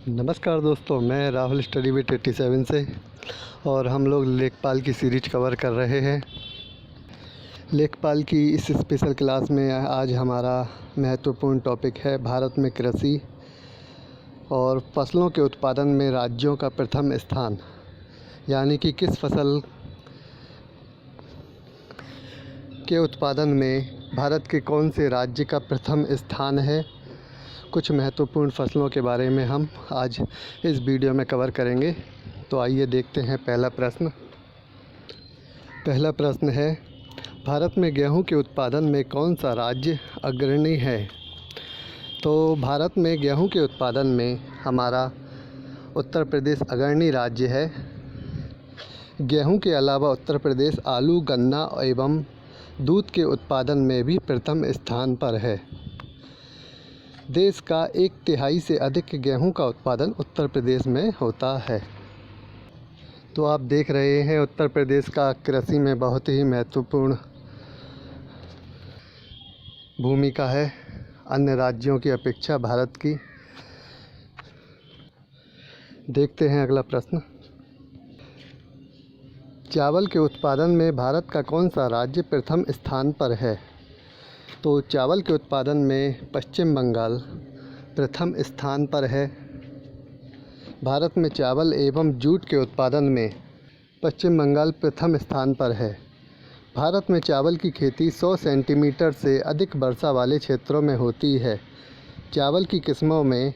नमस्कार दोस्तों, मैं राहुल स्टडी विद 87 से और हम लोग लेखपाल की सीरीज कवर कर रहे हैं। लेखपाल की इस स्पेशल क्लास में आज हमारा महत्वपूर्ण टॉपिक है भारत में कृषि और फसलों के उत्पादन में राज्यों का प्रथम स्थान, यानी कि किस फसल के उत्पादन में भारत के कौन से राज्य का प्रथम स्थान है। कुछ महत्वपूर्ण फसलों के बारे में हम आज इस वीडियो में कवर करेंगे। तो आइए देखते हैं पहला प्रश्न है, भारत में गेहूं के उत्पादन में कौन सा राज्य अग्रणी है। तो भारत में गेहूं के उत्पादन में हमारा उत्तर प्रदेश अग्रणी राज्य है। गेहूं के अलावा उत्तर प्रदेश आलू, गन्ना एवं दूध के उत्पादन में भी प्रथम स्थान पर है। देश का 1/3 से अधिक गेहूं का उत्पादन उत्तर प्रदेश में होता है। तो आप देख रहे हैं उत्तर प्रदेश का कृषि में बहुत ही महत्वपूर्ण भूमिका है अन्य राज्यों की अपेक्षा भारत की। देखते हैं अगला प्रश्न, चावल के उत्पादन में भारत का कौन सा राज्य प्रथम स्थान पर है। तो चावल के उत्पादन में पश्चिम बंगाल प्रथम स्थान पर है। भारत में चावल एवं जूट के उत्पादन में पश्चिम बंगाल प्रथम स्थान पर है। भारत में चावल की खेती 100 सेंटीमीटर से अधिक वर्षा वाले क्षेत्रों में होती है। चावल की किस्मों में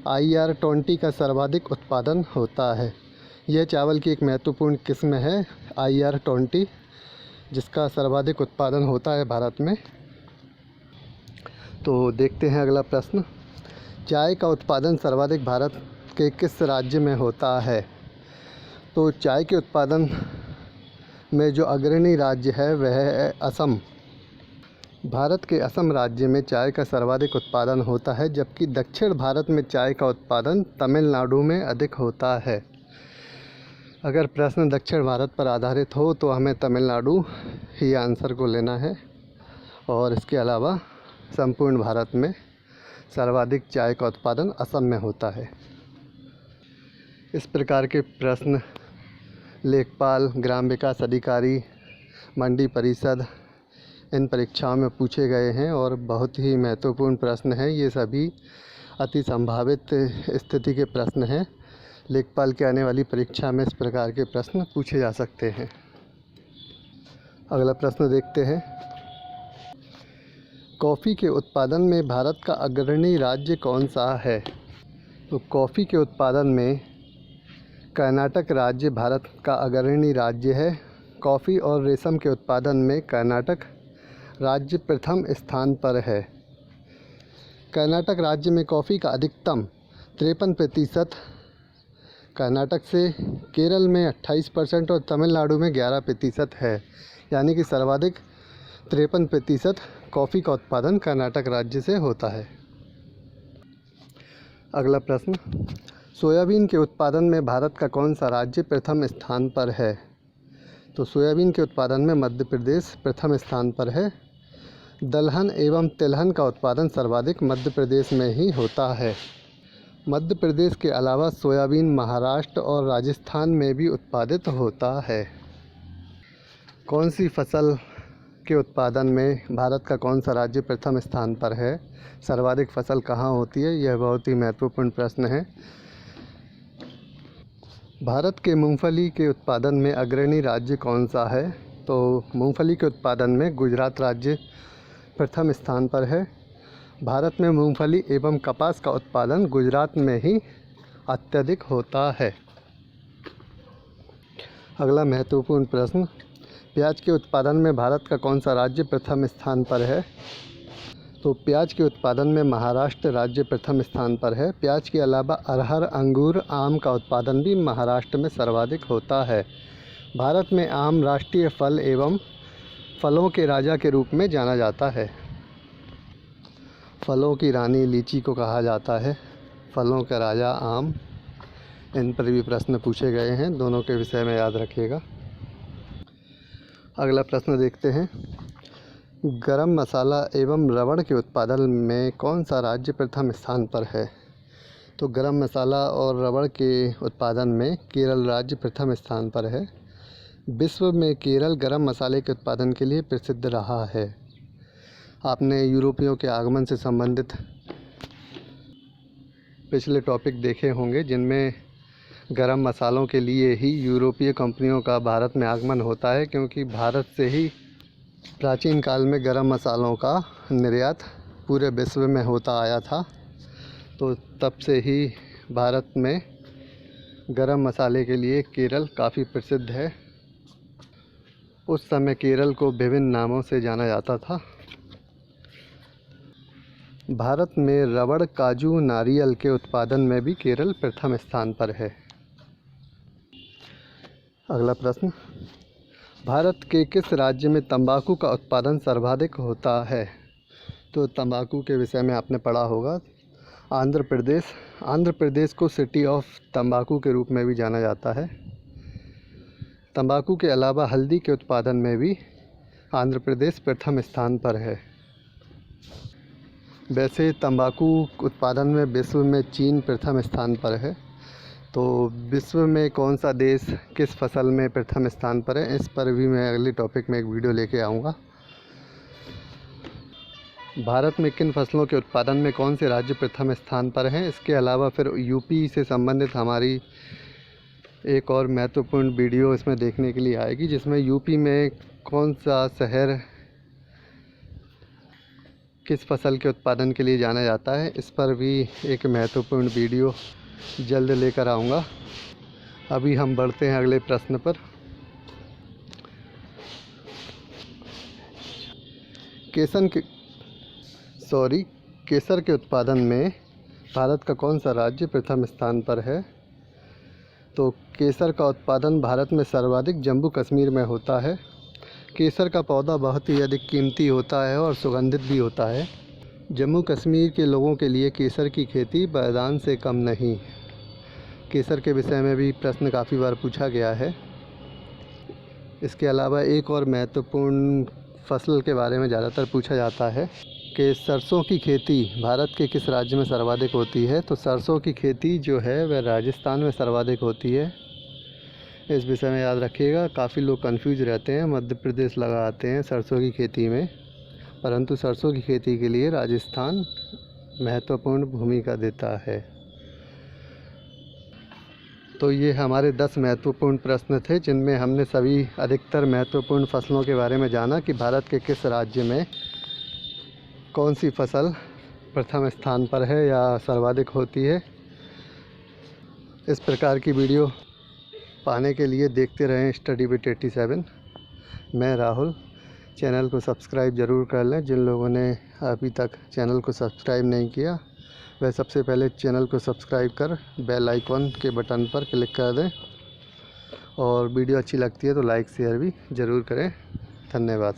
IR-20 का सर्वाधिक उत्पादन होता है। यह चावल की एक महत्वपूर्ण किस्म है IR-20, जिसका सर्वाधिक उत्पादन होता है भारत में। तो देखते हैं अगला प्रश्न, चाय का उत्पादन सर्वाधिक भारत के किस राज्य में होता है। तो चाय के उत्पादन में जो अग्रणी राज्य है वह है असम। भारत के असम राज्य में चाय का सर्वाधिक उत्पादन होता है, जबकि दक्षिण भारत में चाय का उत्पादन तमिलनाडु में अधिक होता है। अगर प्रश्न दक्षिण भारत पर आधारित हो तो हमें तमिलनाडु ही आंसर को लेना है, और इसके अलावा संपूर्ण भारत में सर्वाधिक चाय का उत्पादन असम में होता है। इस प्रकार के प्रश्न लेखपाल, ग्राम विकास अधिकारी, मंडी परिषद इन परीक्षाओं में पूछे गए हैं और बहुत ही महत्वपूर्ण प्रश्न हैं। ये सभी अति संभावित स्थिति के प्रश्न हैं। लेखपाल की आने वाली परीक्षा में इस प्रकार के प्रश्न पूछे जा सकते हैं। अगला प्रश्न देखते हैं, कॉफ़ी के उत्पादन में भारत का अग्रणी राज्य कौन सा है। तो कॉफ़ी के उत्पादन में कर्नाटक राज्य भारत का अग्रणी राज्य है। कॉफ़ी और रेशम के उत्पादन में कर्नाटक राज्य प्रथम स्थान पर है। कर्नाटक राज्य में कॉफ़ी का अधिकतम 53% कर्नाटक से, केरल में 28% और तमिलनाडु में 11% है, यानी कि सर्वाधिक 53% कॉफ़ी का उत्पादन कर्नाटक राज्य से होता है। अगला प्रश्न, सोयाबीन के उत्पादन में भारत का कौन सा राज्य प्रथम स्थान पर है। तो सोयाबीन के उत्पादन में मध्य प्रदेश प्रथम स्थान पर है। दलहन एवं तिलहन का उत्पादन सर्वाधिक मध्य प्रदेश में ही होता है। मध्य प्रदेश के अलावा सोयाबीन महाराष्ट्र और राजस्थान में भी उत्पादित होता है। कौन सी फसल के उत्पादन में भारत का कौन सा राज्य प्रथम स्थान पर है, सर्वाधिक फसल कहाँ होती है, यह बहुत ही महत्वपूर्ण प्रश्न है। भारत के मूंगफली के उत्पादन में अग्रणी राज्य कौन सा है। तो मूंगफली के उत्पादन में गुजरात राज्य प्रथम स्थान पर है। भारत में मूंगफली एवं कपास का उत्पादन गुजरात में ही अत्यधिक होता है। अगला महत्वपूर्ण प्रश्न, प्याज के उत्पादन में भारत का कौन सा राज्य प्रथम स्थान पर है। तो प्याज के उत्पादन में महाराष्ट्र राज्य प्रथम स्थान पर है। प्याज के अलावा अरहर, अंगूर, आम का उत्पादन भी महाराष्ट्र में सर्वाधिक होता है। भारत में आम राष्ट्रीय फल एवं फलों के राजा के रूप में जाना जाता है। फलों की रानी लीची को कहा जाता है, फलों का राजा आम। इन पर भी प्रश्न पूछे गए हैं, दोनों के विषय में याद रखिएगा। अगला प्रश्न देखते हैं, गरम मसाला एवं रबड़ के उत्पादन में कौन सा राज्य प्रथम स्थान पर है। तो गरम मसाला और रबड़ के उत्पादन में केरल राज्य प्रथम स्थान पर है। विश्व में केरल गरम मसाले के उत्पादन के लिए प्रसिद्ध रहा है। आपने यूरोपियों के आगमन से संबंधित पिछले टॉपिक देखे होंगे, जिनमें गरम मसालों के लिए ही यूरोपीय कंपनियों का भारत में आगमन होता है, क्योंकि भारत से ही प्राचीन काल में गरम मसालों का निर्यात पूरे विश्व में होता आया था। तो तब से ही भारत में गरम मसाले के लिए केरल काफ़ी प्रसिद्ध है। उस समय केरल को विभिन्न नामों से जाना जाता था। भारत में रबड़, काजू, नारियल के उत्पादन में भी केरल प्रथम स्थान पर है। अगला प्रश्न, भारत के किस राज्य में तंबाकू का उत्पादन सर्वाधिक होता है? तो तंबाकू के विषय में आपने पढ़ा होगा। आंध्र प्रदेश। आंध्र प्रदेश को सिटी ऑफ तंबाकू के रूप में भी जाना जाता है। तंबाकू के अलावा हल्दी के उत्पादन में भी आंध्र प्रदेश प्रथम स्थान पर है। वैसे तंबाकू उत्पादन में विश्व में चीन प्रथम स्थान पर है। तो विश्व में कौन सा देश किस फसल में प्रथम स्थान पर है, इस पर भी मैं अगले टॉपिक में एक वीडियो लेके आऊँगा। भारत में किन फसलों के उत्पादन में कौन से राज्य प्रथम स्थान पर हैं, इसके अलावा फिर यूपी से संबंधित हमारी एक और महत्वपूर्ण वीडियो इसमें देखने के लिए आएगी, जिसमें यूपी में कौन सा शहर किस फसल के उत्पादन के लिए जाना जाता है, इस पर भी एक महत्वपूर्ण वीडियो जल्द लेकर आऊँगा। अभी हम बढ़ते हैं अगले प्रश्न पर। केसर के उत्पादन में भारत का कौन सा राज्य प्रथम स्थान पर है? तो केसर का उत्पादन भारत में सर्वाधिक जम्मू कश्मीर में होता है। केसर का पौधा बहुत ही अधिक कीमती होता है और सुगंधित भी होता है। जम्मू कश्मीर के लोगों के लिए केसर की खेती वरदान से कम नहीं। केसर के विषय में भी प्रश्न काफ़ी बार पूछा गया है। इसके अलावा एक और महत्वपूर्ण फसल के बारे में ज़्यादातर पूछा जाता है कि सरसों की खेती भारत के किस राज्य में सर्वाधिक होती है? तो सरसों की खेती जो है वह राजस्थान में सर्वाधिक होती है। इस विषय में याद रखिएगा। काफ़ी लोग कंफ्यूज रहते हैं, मध्य प्रदेश लगाते हैं सरसों की खेती में, परंतु सरसों की खेती के लिए राजस्थान महत्वपूर्ण भूमिका देता है। तो ये हमारे 10 महत्वपूर्ण प्रश्न थे, जिनमें हमने सभी अधिकतर महत्वपूर्ण फसलों के बारे में जाना कि भारत के किस राज्य में कौन सी फसल प्रथम स्थान पर है या सर्वाधिक होती है। इस प्रकार की वीडियो पाने के लिए देखते रहें स्टडी विद 87। मैं राहुल। चैनल को सब्सक्राइब ज़रूर कर लें। जिन लोगों ने अभी तक चैनल को सब्सक्राइब नहीं किया, वह सबसे पहले चैनल को सब्सक्राइब कर बेल आइकॉन के बटन पर क्लिक कर दें, और वीडियो अच्छी लगती है तो लाइक शेयर भी ज़रूर करें। धन्यवाद।